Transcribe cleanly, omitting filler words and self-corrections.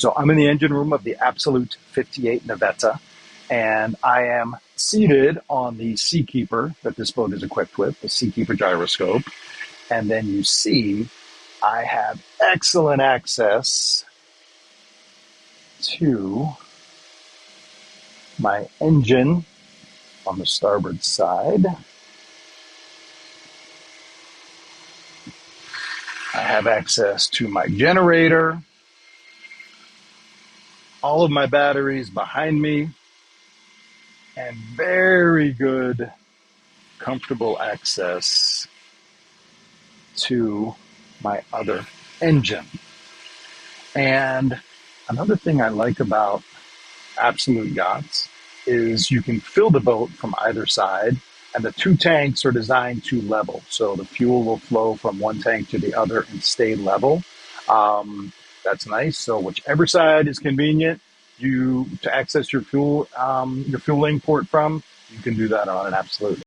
So I'm in the engine room of the Absolute 58 Navetta, and I am seated on the Seakeeper that this boat is equipped with, the Seakeeper gyroscope. And then you see I have excellent access to my engine on the starboard side. I have access to my generator, all of my batteries behind me, and very good, comfortable access to my other engine. And another thing I like about Absolute yachts is you can fill the boat from either side, and the two tanks are designed to level. So the fuel will flow from one tank to the other and stay level. That's nice. So whichever side is convenient to access your fueling port from, you can do that on an Absolute.